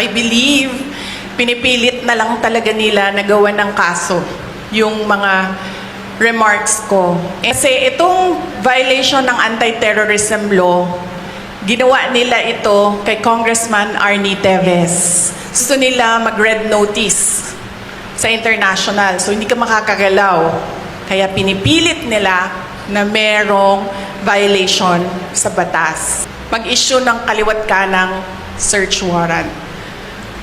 I believe, pinipilit na lang talaga nila na gawa ng kaso yung mga remarks ko. Kasi itong violation ng anti-terrorism law, ginawa nila ito kay Congressman Arnie Teves. Gusto nila mag-red notice sa international. So hindi ka makakagalaw. Kaya pinipilit nila na merong violation sa batas. Mag-issue ng kaliwat kanang search warrant.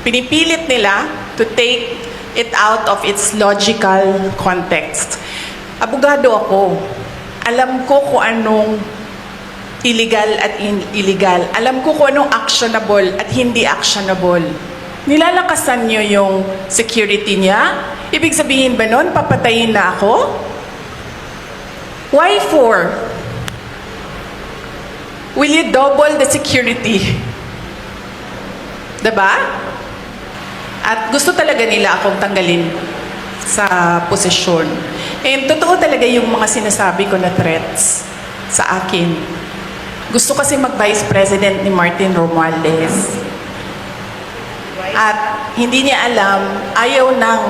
Pinipilit nila to take it out of its logical context. Abogado ako. Alam ko kung anong illegal at illegal. Alam ko kung anong actionable at hindi actionable. Nilalakasan nyo yung security niya? Ibig sabihin ba nun, papatayin na ako? Why for? Will you double the security? Diba? At gusto talaga nila akong tanggalin sa posisyon. And totoo talaga yung mga sinasabi ko na threats sa akin. Gusto kasi mag-Vice President ni Martin Romualdez. At hindi niya alam, ayaw ng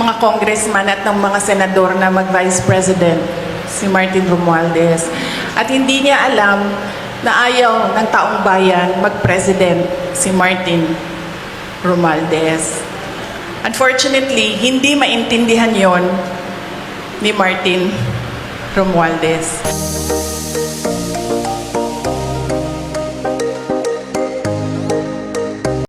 mga congressman at ng mga senador na mag-Vice President si Martin Romualdez. At hindi niya alam na ayaw ng taong bayan mag-President si Martin Romualdez. Unfortunately, hindi maintindihan yon ni Martin Romualdez.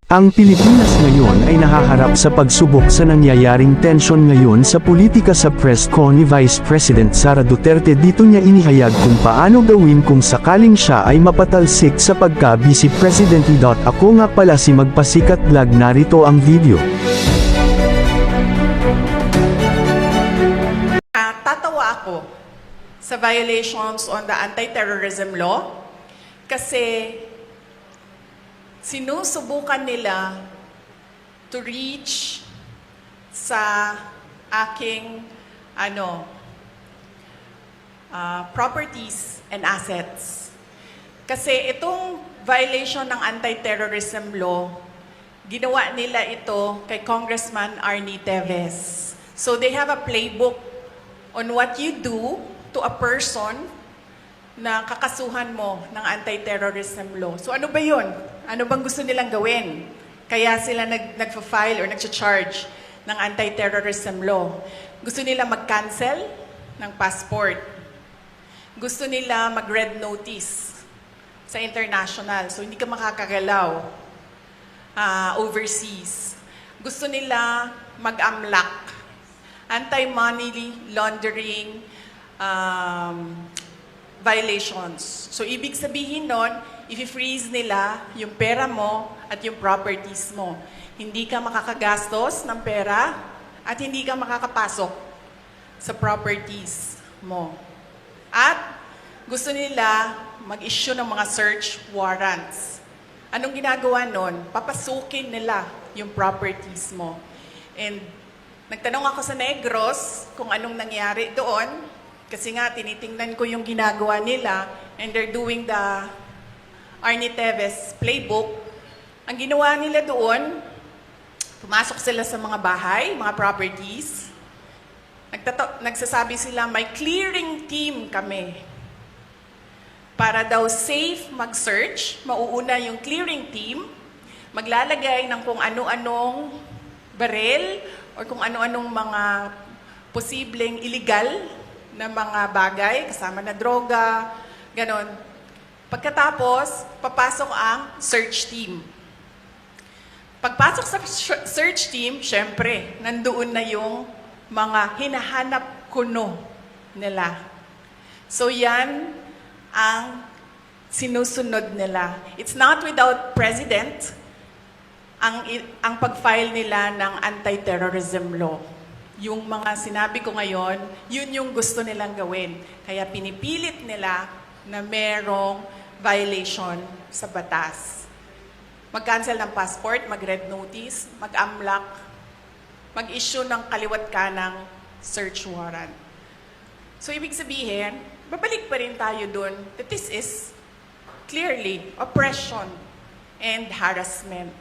Ang Pilipinas ngayon ay nahaharap sa pagsubok sa nangyayaring tensyon ngayon sa politika. Sa press con ni Vice President Sara Duterte, dito niya inihayag kung paano gawin kung sakaling siya ay mapatalsik sa pagka-vice presidente. Ako nga pala si Magpasikat Vlog, narito ang video. Tatawa ako sa violations on the anti-terrorism law kasi sinusubukan nila to reach sa aking properties and assets. Kasi itong violation ng anti-terrorism law, ginawa nila ito kay Congressman Arnie Teves. So they have a playbook on what you do to a person na kakasuhan mo ng anti-terrorism law. So ano ba yun? Ano bang gusto nilang gawin? Kaya sila nagfa-file or nagcha-charge ng anti-terrorism law. Gusto nila mag-cancel ng passport. Gusto nila mag-red notice sa international. So hindi ka makakagalaw overseas. Gusto nila mag-amlak. Anti-money laundering violations. So, ibig sabihin nun, i-freeze nila yung pera mo at yung properties mo. Hindi ka makakagastos ng pera at hindi ka makakapasok sa properties mo. At gusto nila mag-issue ng mga search warrants. Anong ginagawa nun? Papasukin nila yung properties mo. And nagtanong ako sa Negros kung anong nangyari doon. Kasi nga, tinitingnan ko yung ginagawa nila and they're doing the Arnie Teves playbook. Ang ginawa nila doon, pumasok sila sa mga bahay, mga properties. Nagsasabi sila, may clearing team kami. Para daw safe mag-search, mauuna yung clearing team, maglalagay ng kung ano-anong baril or kung ano-anong mga posibleng illegal na mga bagay, kasama na droga, ganon. Pagkatapos, papasok ang search team. Pagpasok sa search team, syempre, nandoon na yung mga hinahanap kuno nila. So yan ang sinusunod nila. It's not without precedent ang pag-file nila ng anti-terrorism law. Yung mga sinabi ko ngayon, yun yung gusto nilang gawin. Kaya pinipilit nila na merong violation sa batas. Mag-cancel ng passport, mag-red notice, mag-amlak, mag-issue ng kaliwat kanang search warrant. So ibig sabihin, babalik pa rin tayo dun that this is clearly oppression and harassment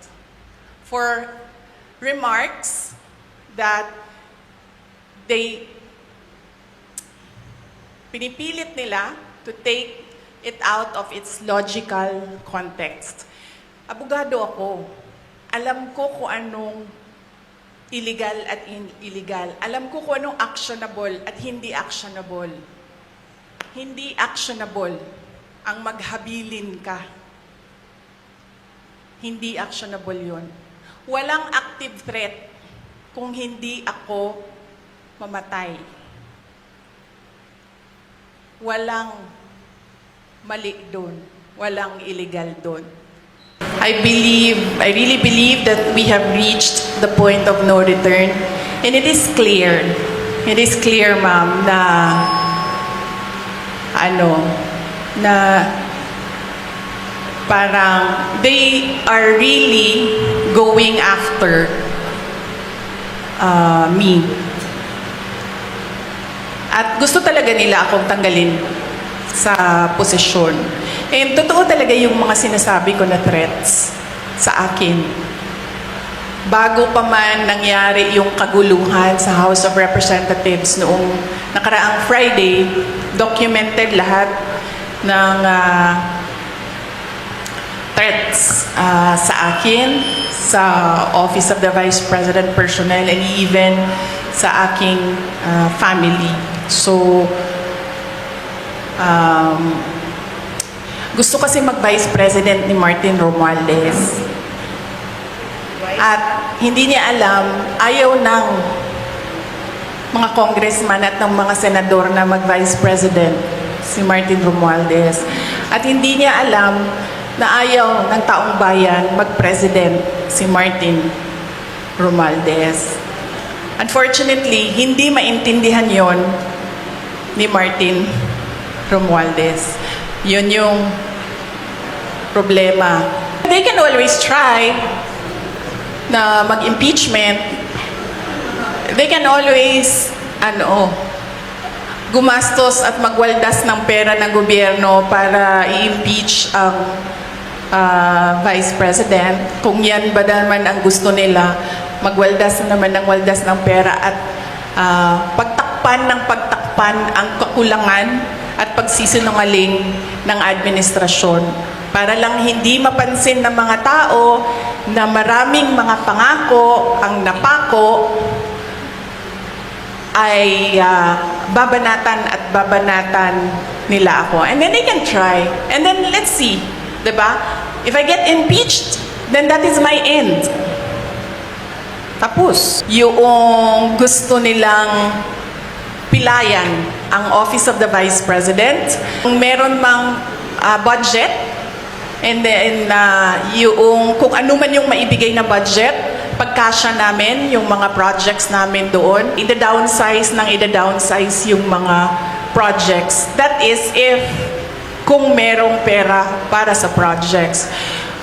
for remarks that pinipilit nila to take it out of its logical context. Abogado ako. Alam ko kung anong illegal at illegal. Alam ko kung anong actionable at hindi actionable. Hindi actionable ang maghabilin ka. Hindi actionable yun. Walang active threat kung hindi ako mamatay. Walang mali doon. Walang illegal doon. I really believe that we have reached the point of no return. And it is clear, ma'am, na parang they are really going after me. At gusto talaga nila akong tanggalin sa posisyon. And totoo talaga yung mga sinasabi ko na threats sa akin. Bago pa man nangyari yung kaguluhan sa House of Representatives noong nakaraang Friday, documented lahat ng threats sa akin, sa Office of the Vice President personnel, and even sa aking family. So, gusto kasi mag-Vice President ni Martin Romualdez. At hindi niya alam, ayaw ng mga congressman at ng mga senador na mag-Vice President si Martin Romualdez. At hindi niya alam na ayaw ng taong bayan mag-President si Martin Romualdez. Unfortunately, hindi maintindihan yon ni Martin Romualdez. Yun yung problema. They can always try na mag-impeachment. They can always, gumastos at magwaldas ng pera ng gobyerno para i-impeach ang Vice President. Kung yan ba naman ang gusto nila, magwaldas na naman ng waldas ng pera at pagtakpan ang kakulangan at pagsisinungaling ng administrasyon para lang hindi mapansin ng mga tao na maraming mga pangako ang napako ay babanatan at babanatan nila ako. And then they can try. And then let's see, diba? If I get impeached, then that is my end. Tapos, yung gusto nilang pilayan ang Office of the Vice President, kung meron mang budget, and then yung kung ano man yung maibigay na budget, pagkasya namin yung mga projects namin doon, ida-downsize yung mga projects. That is if kung merong pera para sa projects.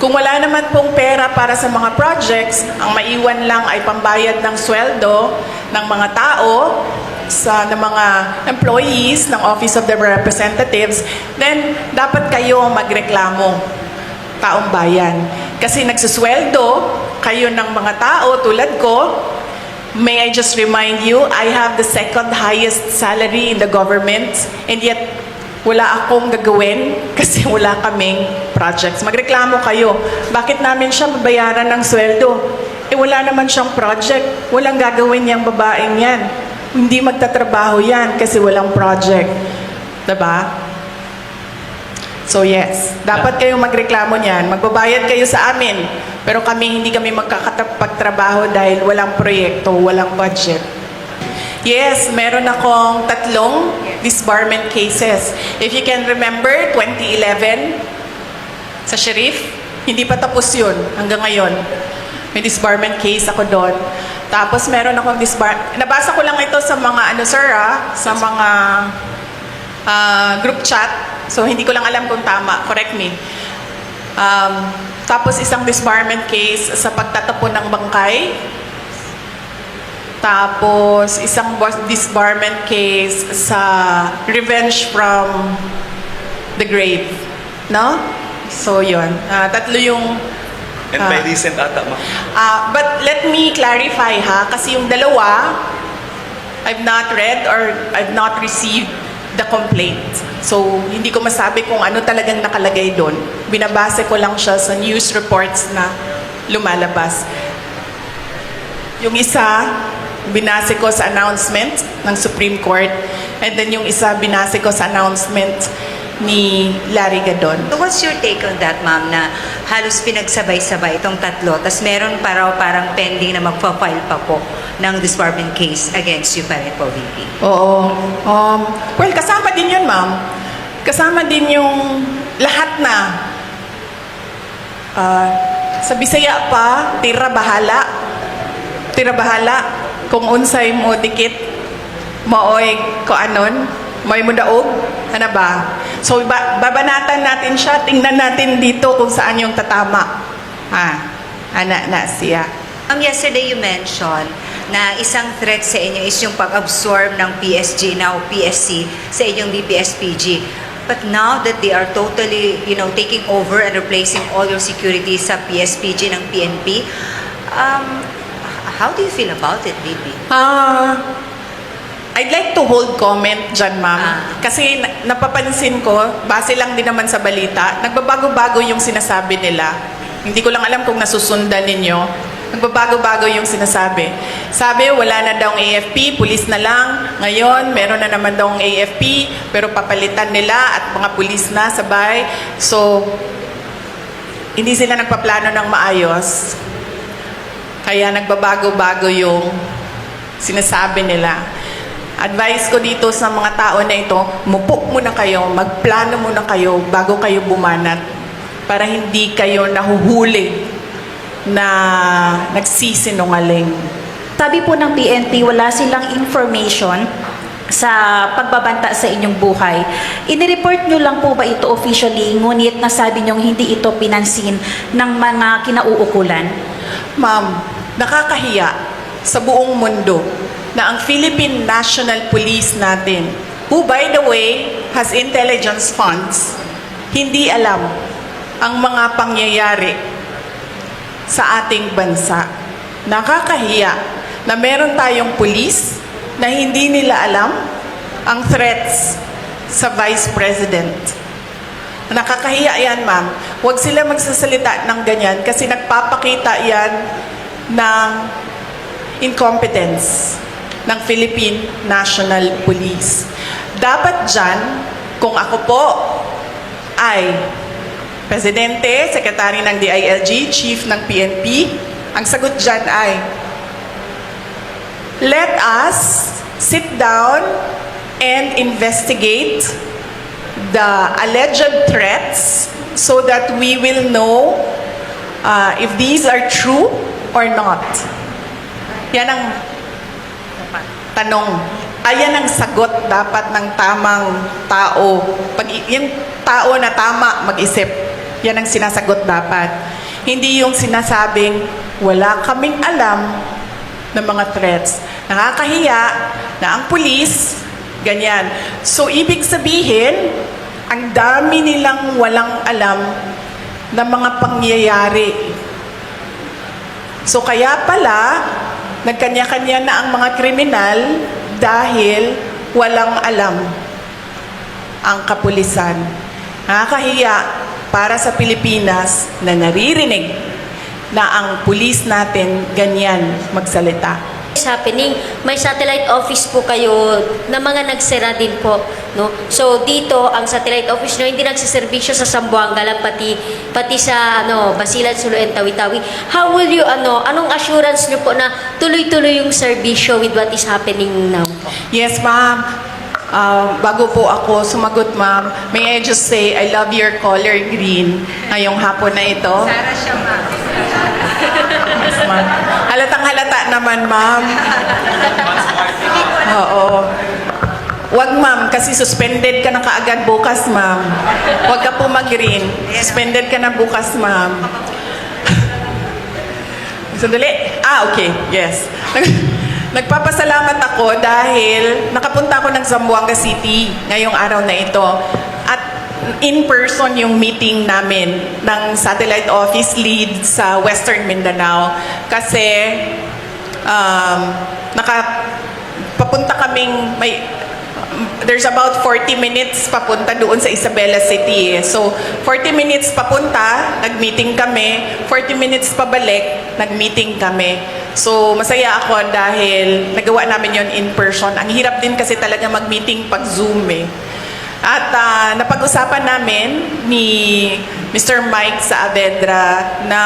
Kung wala naman pong pera para sa mga projects, ang maiwan lang ay pambayad ng sweldo ng mga tao, ng mga employees ng Office of the Representatives, then dapat kayo magreklamo, taong bayan. Kasi nagsusweldo kayo ng mga tao tulad ko. May I just remind you, I have the second highest salary in the government, and yet wala akong gagawin kasi wala kaming projects. Magreklamo kayo. Bakit namin siya mabayaran ng sweldo? Wala naman siyang project. Walang gagawin niyang babaeng yan. Hindi magtatrabaho yan kasi walang project. Diba? So yes, dapat kayong magreklamo niyan. Magbabayad kayo sa amin. Pero hindi kami magkakapagtrabaho dahil walang proyekto, walang budget. Yes, meron akong 3 disbarment cases. If you can remember, 2011, sa Sheriff, hindi pa tapos yun hanggang ngayon. May disbarment case ako doon. Tapos meron akong nabasa ko lang ito sa mga, sa mga group chat. So, hindi ko lang alam kung tama. Correct me. Tapos isang disbarment case sa pagtatapon ng bangkay. Tapos, isang disbarment case sa revenge from the grave. No? So, yun. 3 yung And by recent ata, ma'am. But let me clarify ha, kasi yung dalawa, I've not read or I've not received the complaint. So, hindi ko masabi kung ano talagang nakalagay doon. Binabase ko lang siya sa news reports na lumalabas. Yung isa, binase ko sa announcement ng Supreme Court. And then yung isa, binase ko sa announcement ni Larry Gadon. So what's your take on that, ma'am, na halos pinagsabay-sabay itong tatlo, tas meron parang pending na magpa-file pa po ng disbarment case against you pa rin po, VP? Oo. Well, kasama din yun, ma'am. Kasama din yung lahat na. Sa Bisaya pa, tira bahala. Tira bahala. Kung unsay mo dikit, maoy ko anon, may mo daog, ano ba? So, babanatan natin siya, tingnan natin dito kung saan yung tatama. Ana na siya. Yesterday you mentioned na isang threat sa inyo is yung pag-absorb ng PSG, now PSC, sa inyong BPSPG. But now that they are totally, taking over and replacing all your security sa PSPG ng PNP, how do you feel about it, VP? I'd like to hold comment dyan, ma'am. Kasi napapansin ko, base lang din naman sa balita, nagbabago-bago yung sinasabi nila. Hindi ko lang alam kung nasusundan ninyo. Nagbabago-bago yung sinasabi. Sabi, wala na daw AFP, pulis na lang. Ngayon, meron na naman daw AFP, pero papalitan nila at mga pulis na sabay. So, hindi sila nagpaplano ng maayos. Kaya nagbabago-bago yung sinasabi nila. Advice ko dito sa mga tao na ito, mupok muna kayo, magplano muna kayo bago kayo bumanat para hindi kayo nahuhuli na nagsisinungaling. Sabi po ng PNP, wala silang information sa pagbabanta sa inyong buhay. Inireport nyo lang po ba ito officially, ngunit nasabi nyo hindi ito pinansin ng mga kinauukulan? Ma'am, nakakahiya sa buong mundo na ang Philippine National Police natin, who by the way has intelligence funds, hindi alam ang mga pangyayari sa ating bansa. Nakakahiya na meron tayong police na hindi nila alam ang threats sa Vice President. Nakakahiya yan, ma'am. Huwag sila magsasalita ng ganyan kasi nagpapakita yan ng incompetence ng Philippine National Police. Dapat dyan, kung ako po ay Presidente, Secretary ng DILG, Chief ng PNP, ang sagot dyan ay, let us sit down and investigate the alleged threats so that we will know if these are true or not. Yan ang tanong. Ayan ang sagot dapat ng tamang tao. Pag yung tao na tama mag-isip, yan ang sinasagot dapat. Hindi yung sinasabing wala kaming alam ng mga threats. Nakakahiya na ang pulis, ganyan. So, ibig sabihin, ang dami nilang walang alam ng mga pangyayari. So, kaya pala, nagkanya-kanya na ang mga kriminal dahil walang alam ang kapulisan. Nakakahiya para sa Pilipinas na naririnig na ang pulis natin ganyan magsalita. It's happening. May satellite office po kayo na mga nagsera din po, no? So dito ang satellite office nyo hindi nagsiservisyo sa Zamboanga lang pati sa Basilan, Sulu and Tawi-Tawi. How will you anong assurance nyo po na tuloy-tuloy yung serbisyo with what is happening now? Yes, ma'am. Bago po ako sumagot, ma'am, may I just say, I love your color green ngayong hapon na ito. Sara siya, ma'am. Yes, ma'am. Halatang halata naman, ma'am. Oo. Wag, ma'am, kasi suspended ka na kaagad bukas, ma'am. Wag ka po mag-green. Suspended ka na bukas, ma'am. Sandali. Okay. Yes. Nagpapasalamat ako dahil nakapunta ako ng Zamboanga City ngayong araw na ito. At in person yung meeting namin ng satellite office lead sa Western Mindanao kasi papunta kaming there's about 40 minutes papunta doon sa Isabela City. So, 40 minutes papunta, nag-meeting kami. 40 minutes pabalik, nag-meeting kami. So, masaya ako dahil nagawa namin yon in person. Ang hirap din kasi talaga mag-meeting pag Zoom eh. At napag-usapan namin ni Mr. Mike Saavedra na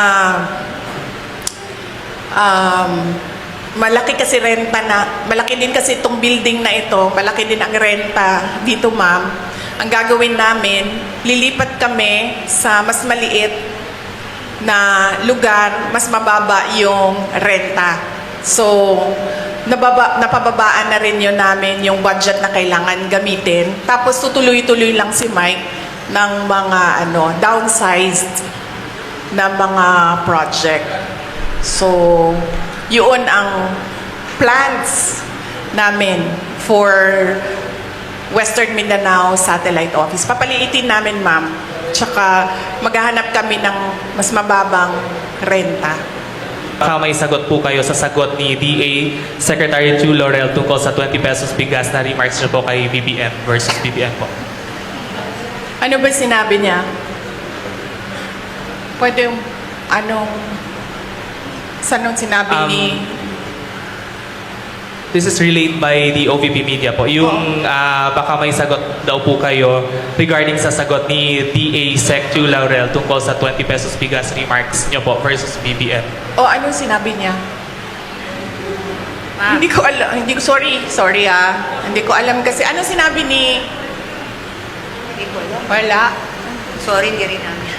malaki kasi renta malaki din kasi itong building na ito, malaki din ang renta dito, ma'am. Ang gagawin namin, lilipat kami sa mas maliit na lugar, mas mababa yung renta. So, napababaan na rin yun namin yung budget na kailangan gamitin. Tapos tutuloy-tuloy lang si Mike ng mga downsized na mga project. So, yun ang plans namin for Western Mindanao Satellite Office. Papaliitin namin, ma'am. Tsaka maghahanap kami ng mas mababang renta. Baka may sagot po kayo sa sagot ni DA Secretary Chu Laurel tungkol sa 20 pesos bigas na remarks niyo po kay BBM versus BBM po. Ano ba sinabi niya? Pwede, saan sinabi ni... This is relayed by the OVP Media po. Yung baka may sagot daw po kayo regarding sa sagot ni DA Sec Chu Laurel tungkol sa 20 pesos bigas remarks niyo po versus BBM. anong sinabi niya? Hindi ko alam. Sorry Hindi ko alam kasi. Ano sinabi ni... Hindi ko alam. Wala. Sorry, hindi rin namin.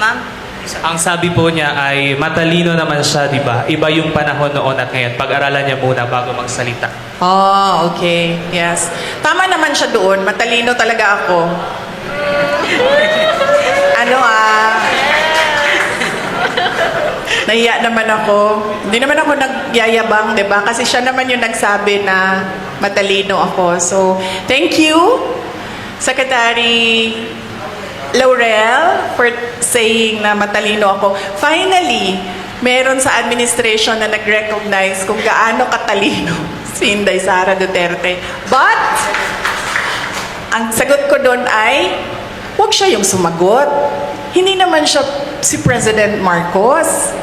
Ma'am? Sorry. Ang sabi po niya ay matalino naman siya, di ba? Iba yung panahon noon at ngayon. Pag-aralan niya muna bago magsalita. Oh, okay. Yes. Tama naman siya doon. Matalino talaga ako. Nahiya naman ako. Hindi naman ako nagyayabang, di ba? Kasi siya naman yung nagsabi na matalino ako. So, thank you, Secretary Laurel, for saying na matalino ako. Finally, meron sa administration na nag-recognize kung gaano katalino si Inday Sara Duterte. But, ang sagot ko doon ay, huwag siya yung sumagot. Hindi naman siya si President Marcos.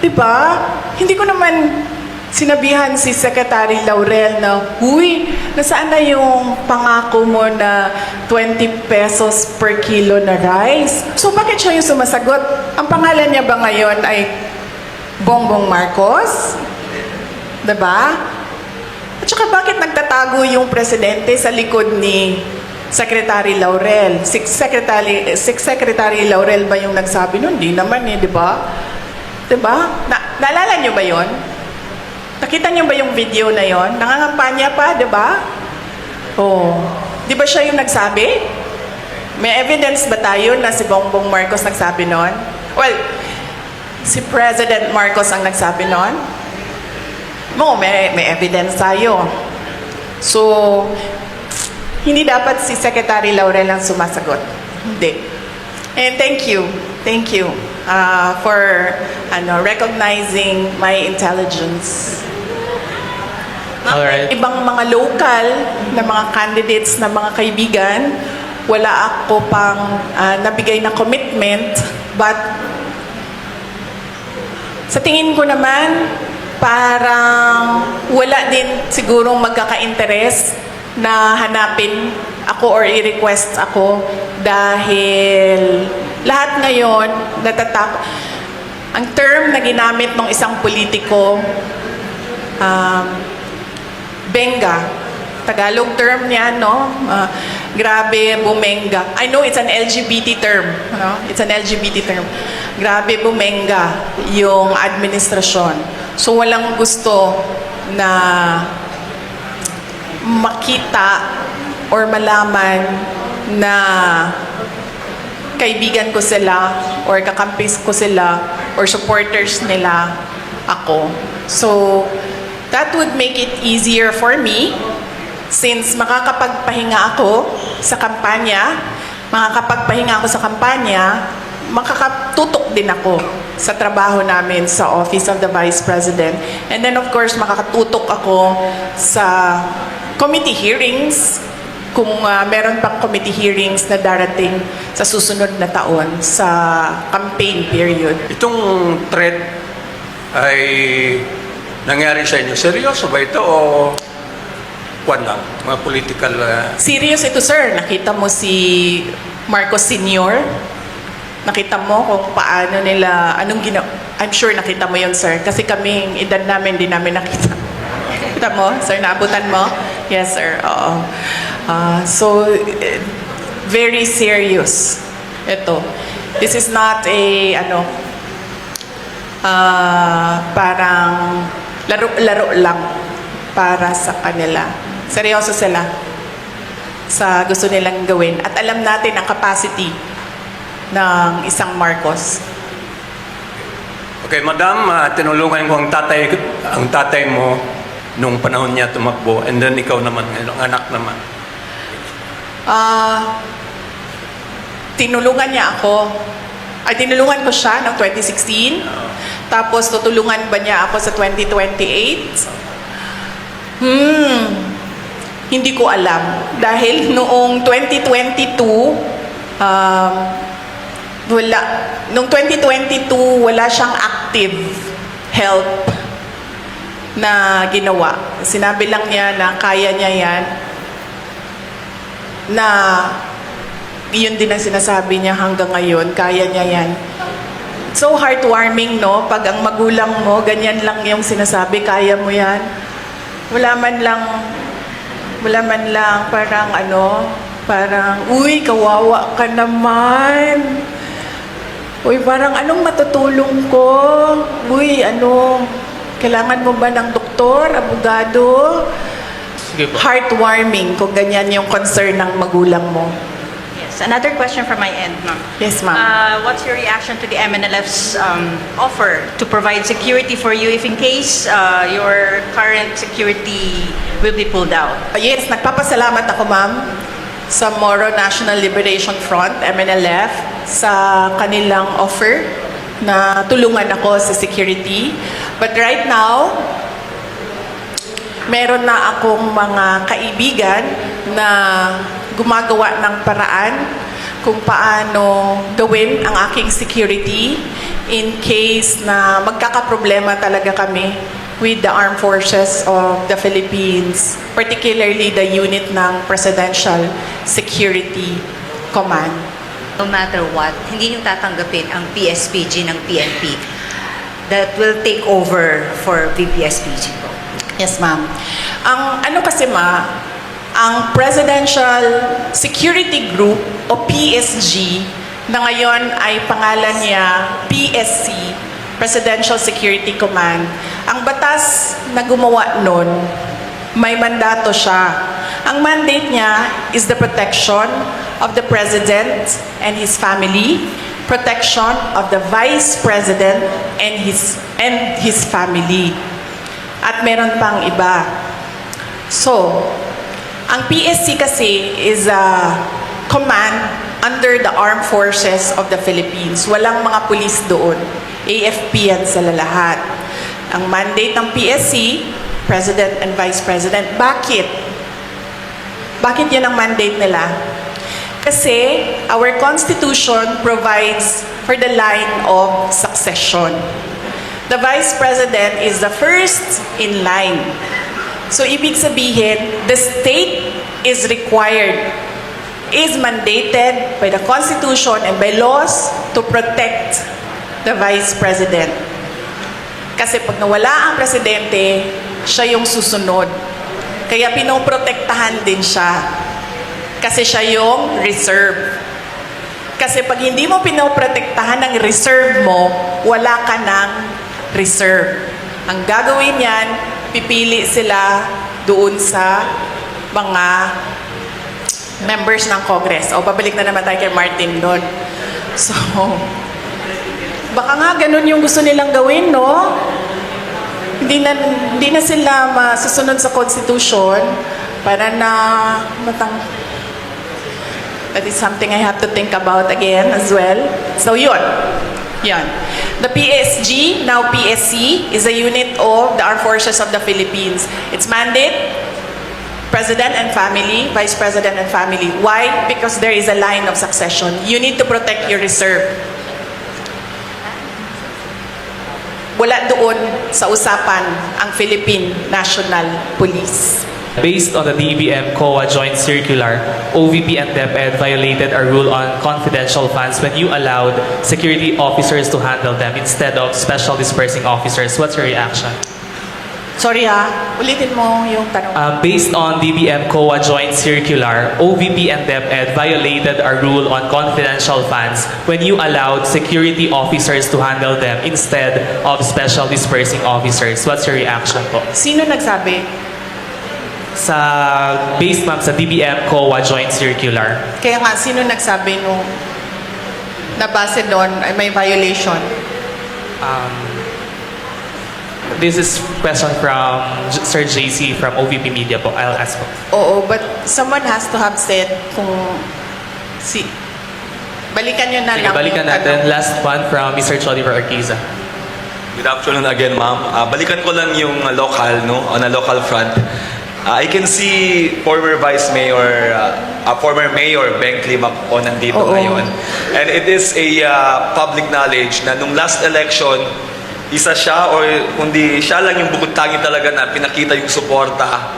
Diba? Hindi ko naman sinabihan si Secretary Laurel na, huy, nasaan na yung pangako mo na 20 pesos per kilo na rice? So, bakit siya yung sumasagot? Ang pangalan niya ba ngayon ay Bongbong Marcos? Diba? At saka bakit nagtatago yung presidente sa likod ni Secretary Laurel? Secretary Laurel ba yung nagsabi nun? Hindi naman di ba? Diba? Naalala niyo ba yon? Nakita niyo ba yung video na yon? Nangangampanya pa, di ba? Oh. Di ba siya yung nagsabi? May evidence ba tayo na si Bongbong Marcos nagsabi nun? Well, si President Marcos ang nagsabi nun? May evidence tayo. So, hindi dapat si Secretary Laurel ang sumasagot. Hindi. And thank you for recognizing my intelligence. Alright. Ibang mga local na mga candidates na mga kaibigan, wala ako pang nabigay na commitment, but sa tingin ko naman, parang wala din sigurong magkaka-interest na hanapin ako or i-request ako dahil lahat ngayon natatakot. Ang term na ginamit ng isang politiko, benga. Tagalog term niya, no? Grabe, bumenga. I know it's an LGBT term. No? It's an LGBT term. Grabe, bumenga yung administrasyon. So, walang gusto na makita or malaman na kaibigan ko sila or kakampis ko sila or supporters nila ako. So, that would make it easier for me since makakapagpahinga ako sa kampanya, makakapagpahinga ako sa kampanya, makakatutok din ako sa trabaho namin sa Office of the Vice President. And then of course, makakatutok ako sa committee hearings, kung meron pang committee hearings na darating sa susunod na taon sa campaign period. Itong threat ay nangyari sa inyo. Seryoso ba ito o kwan lang? Mga political... Serious ito, sir. Nakita mo si Marcos Sr.? Nakita mo kung paano nila, anong ginawa? I'm sure nakita mo yun, sir. Kasi kaming edad namin, di namin nakita. Nakita mo, sir? Naabutan mo? Yes, sir. Oo. So, very serious ito. This is not a, parang laro-laro lang para sa kanila. Seryoso sila sa gusto nilang gawin. At alam natin ang capacity ng isang Marcos. Okay, madam, tinulungan ko ang tatay mo nung panahon niya tumakbo, and then ikaw naman, ang anak naman. Tinulungan niya ako. Ay, tinulungan ko siya noong 2016. Tapos, tutulungan ba niya ako sa 2028? Hindi ko alam. Dahil noong 2022, noong 2022, wala siyang active help na ginawa. Sinabi lang niya na kaya niya yan, na yun din ang sinasabi niya hanggang ngayon, kaya niya yan. So heartwarming, no? Pag ang magulang mo, ganyan lang yung sinasabi, kaya mo yan. Wala man lang parang, uy, kawawa ka naman. Uy, parang anong matutulong ko? Uy, kailangan mo ba ng doktor, abogado? Sige po. Heartwarming kung ganyan yung concern ng magulang mo. Yes, another question from my end, ma'am. Yes, ma'am. What's your reaction to the MNLF's offer to provide security for you if in case your current security will be pulled out? Yes, nagpapasalamat ako, ma'am, sa Moro National Liberation Front, MNLF, sa kanilang offer na tulungan ako sa security. But right now, meron na akong mga kaibigan na gumagawa ng paraan kung paano gawin ang aking security in case na magkakaproblema talaga kami with the Armed Forces of the Philippines, particularly the unit ng Presidential Security Command. No matter what, hindi nyo tatanggapin ang PSPG ng PNP that will take over for PPSPG po. Yes, ma'am. Ang Presidential Security Group o PSG na ngayon ay pangalan niya PSC, Presidential Security Command. Ang batas na gumawa nun, may mandato siya. Ang mandate niya is the protection of the President and his family, protection of the Vice President and his family. At meron pang iba. So, ang PSC kasi is a command under the Armed Forces of the Philippines. Walang mga pulis doon. AFP yan sa lahat. Ang mandate ng PSC, President and Vice President. Bakit? Bakit yan ang mandate nila? Kasi our Constitution provides for the line of succession. The Vice President is the first in line. So, ibig sabihin, the state is required, is mandated by the Constitution and by laws to protect the Vice President. Kasi pag nawala ang presidente, siya yung susunod. Kaya pinoprotektahan din siya. Kasi siya yung reserve. Kasi pag hindi mo pinoprotektahan ng reserve mo, wala ka ng reserve. Ang gagawin yan, pipili sila doon sa mga members ng Congress. O, babalik na naman tayo kay Martin doon. So, baka nga ganun yung gusto nilang gawin, no? Hindi na sila masusunod sa Constitution para na That is something I have to think about again as well. So yun. Yan. The PSG, now PSC, is a unit of the Armed Forces of the Philippines. Its mandate, President and family, Vice President and family. Why? Because there is a line of succession. You need to protect your reserve. Wala doon sa usapan ang Philippine National Police. Based on the DBM COA Joint Circular, OVP and DepEd violated our rule on confidential funds when you allowed security officers to handle them instead of special dispersing officers. What's your reaction? Sorry ha, ulitin mo yung tanong. Based on DBM COA Joint Circular, OVP and DepEd violated our rule on confidential funds when you allowed security officers to handle them instead of special dispersing officers. What's your reaction po? Sino nagsabi? Based ma'am sa DBM COA Joint Circular. Kaya nga, sino nagsabi nung nabase doon ay may violation? This is question from Sir JC from OVP Media po. I'll ask po. Oo, but someone has to have said kung balikan nyo na Sige, lang. balikan yung natin. tanong. Last one from Mr. Chodiver Arquiza. Good afternoon again, ma'am. Balikan ko lang yung local, no? On a local front. I can see former Vice Mayor, former Mayor Beng Climac po nandito Oo. ngayon. And it is a public knowledge na nung last election, isa siya or kundi siya lang yung bukod-tangi talaga na pinakita yung suporta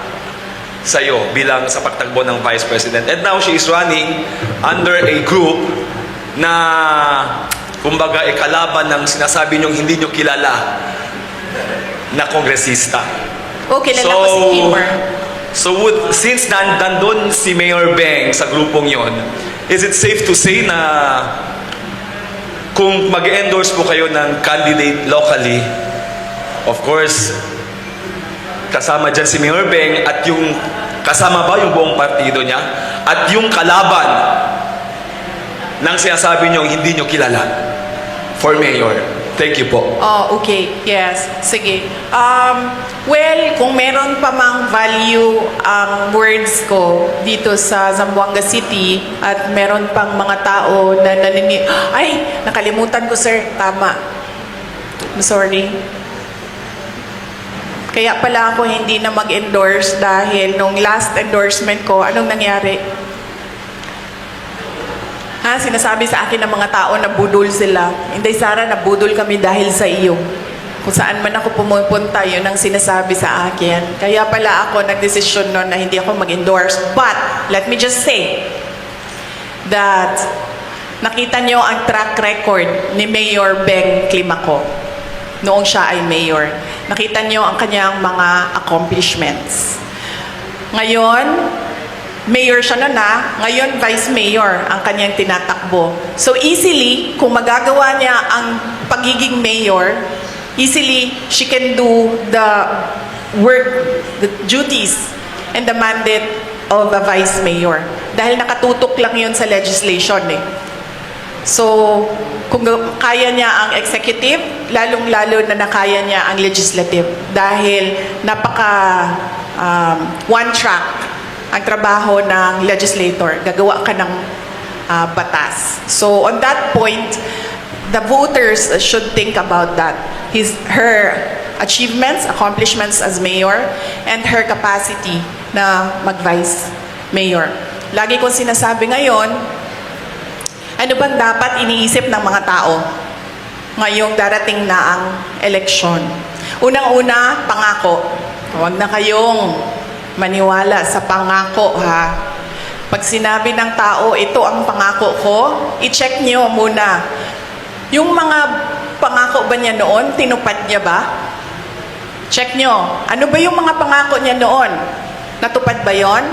sa'yo bilang sa pagtakbo ng Vice President. And now she is running under a group na kumbaga kalaban ng sinasabi niyong hindi niyo kilala na kongresista. Oh, kilala ko si Kimmer. So since nandun si Mayor Beng sa grupong yon, is it safe to say na kung mag-endorse po kayo ng candidate locally, of course, kasama dyan si Mayor Beng at yung kasama ba yung buong partido niya at yung kalaban ng sinasabi niyo hindi niyo kilala for mayor. Thank you po. Oh, okay. Yes. Sige. Well, kung meron pa mang value ang words ko dito sa Zamboanga City at meron pang mga tao na ay, nakalimutan ko sir. Tama. I'm sorry. Kaya pala ako hindi na mag-endorse dahil nung last endorsement ko, anong nangyari? Sinasabi sa akin ng mga tao na budol sila. Hindi, Sara, nabudol kami dahil sa iyo. Kung saan man ako pumupunta, yun ang sinasabi sa akin. Kaya pala ako nagdesisyon noon na hindi ako mag-endorse. But, let me just say that nakita nyo ang track record ni Mayor Beng Climaco noong siya ay mayor. Nakita nyo ang kanyang mga accomplishments. Ngayon, mayor siya noon ngayon vice mayor ang kanyang tinatakbo. So easily, kung magagawa niya ang pagiging mayor, easily she can do the work, the duties, and the mandate of a vice mayor. Dahil nakatutok lang yun sa legislation So, kung kaya niya ang executive, lalong-lalo na nakaya niya ang legislative. Dahil napaka one track ang trabaho ng legislator. Gagawa ka ng batas. So, on that point, the voters should think about that. Her achievements, accomplishments as mayor, and her capacity na mag-vice mayor. Lagi kong sinasabi ngayon, ano bang dapat iniisip ng mga tao ngayong darating na ang eleksyon? Unang-una, pangako. Huwag na kayong maniwala sa pangako Pag sinabi ng tao, ito ang pangako ko, i-check nyo muna. Yung mga pangako ba niya noon, tinupad niya ba? Check nyo. Ano ba yung mga pangako niya noon? Natupad ba yon?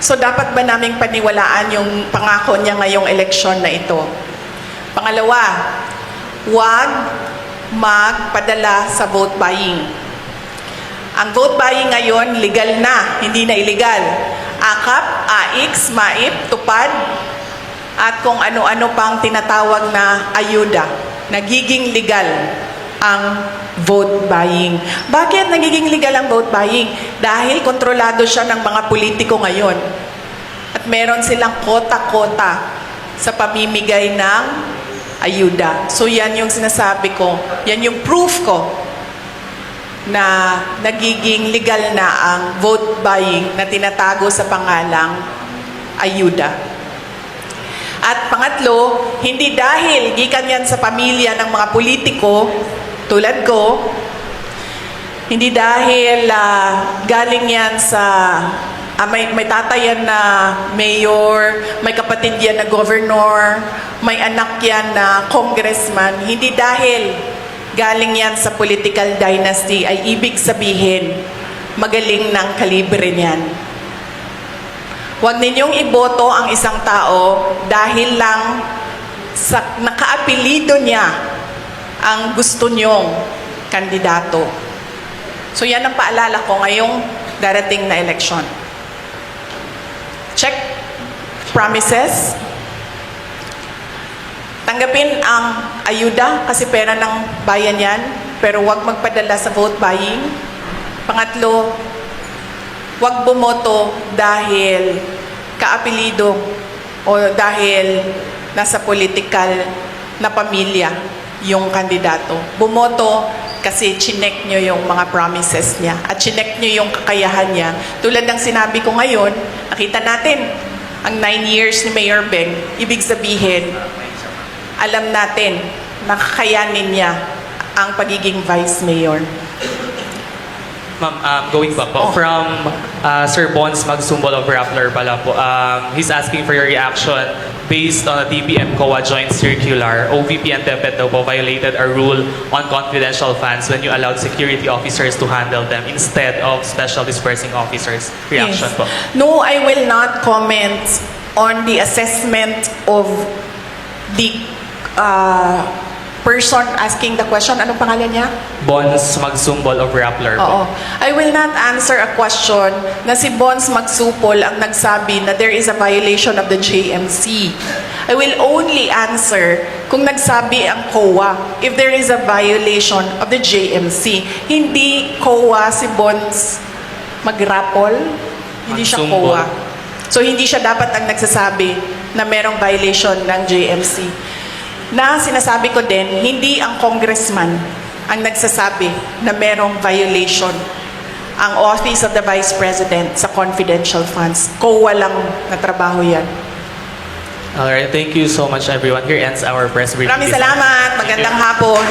So dapat ba naming paniwalaan yung pangako niya ngayong eleksyon na ito? Pangalawa, huwag magpadala sa vote buying. Ang vote buying ngayon, legal na, hindi na illegal. AKAP, AIX, MAIP, tupad, at kung ano-ano pang tinatawag na ayuda. Nagiging legal ang vote buying. Bakit nagiging legal ang vote buying? Dahil kontrolado siya ng mga politiko ngayon. At at meron silang kota-kota sa pamimigay ng ayuda. So yan yung sinasabi ko, yan yung proof ko na nagiging legal na ang vote buying na tinatago sa pangalang ayuda. At pangatlo, hindi dahil gikan yan sa pamilya ng mga politiko tulad ko, hindi dahil galing yan sa may tatay yan na mayor, may kapatid yan na governor, may anak yan na congressman, hindi dahil galing yan sa political dynasty ay ibig sabihin magaling ng kalibre niyan. Huwag ninyong iboto ang isang tao dahil lang sa nakaapelido niya ang gusto nyong kandidato. So yan ang paalala ko ngayong darating na eleksyon. Check promises. Tanggapin ang ayuda kasi pera ng bayan yan, pero huwag magpadala sa vote buying. Pangatlo, huwag bumoto dahil kaapelido o dahil nasa political na pamilya yung kandidato. Bumoto kasi chinek nyo yung mga promises niya at chinek nyo yung kakayahan niya. Tulad ng sinabi ko ngayon, nakita natin ang 9 years ni Mayor Beng, ibig sabihin, alam natin na kakayanin niya ang pagiging Vice Mayor. Ma'am, going back po, from Sir Bons Magsumbol of Rappler pala po, he's asking for your reaction based on a DBM COA joint circular. OVP and DepEd daw po violated a rule on confidential funds when you allowed security officers to handle them instead of special dispersing officers. Reaction Yes. po. No, I will not comment on the assessment of the person asking the question. Anong pangalan niya? Bons Magsumbol of Rappler Oo. po. I will not answer a question na si Bons Magsupol ang nagsabi na there is a violation of the JMC. I will only answer kung nagsabi ang COA if there is a violation of the JMC. Hindi COA si Bons Magrapol. Hindi siya Magsumbol. COA. So hindi siya dapat ang nagsasabi na merong violation ng JMC. Na sinasabi ko din, hindi ang congressman ang nagsasabi na merong violation ang Office of the Vice President sa confidential funds. COA lang na trabaho yan. Alright, thank you so much everyone. Here ends our press briefing. Maraming salamat. Magandang hapon.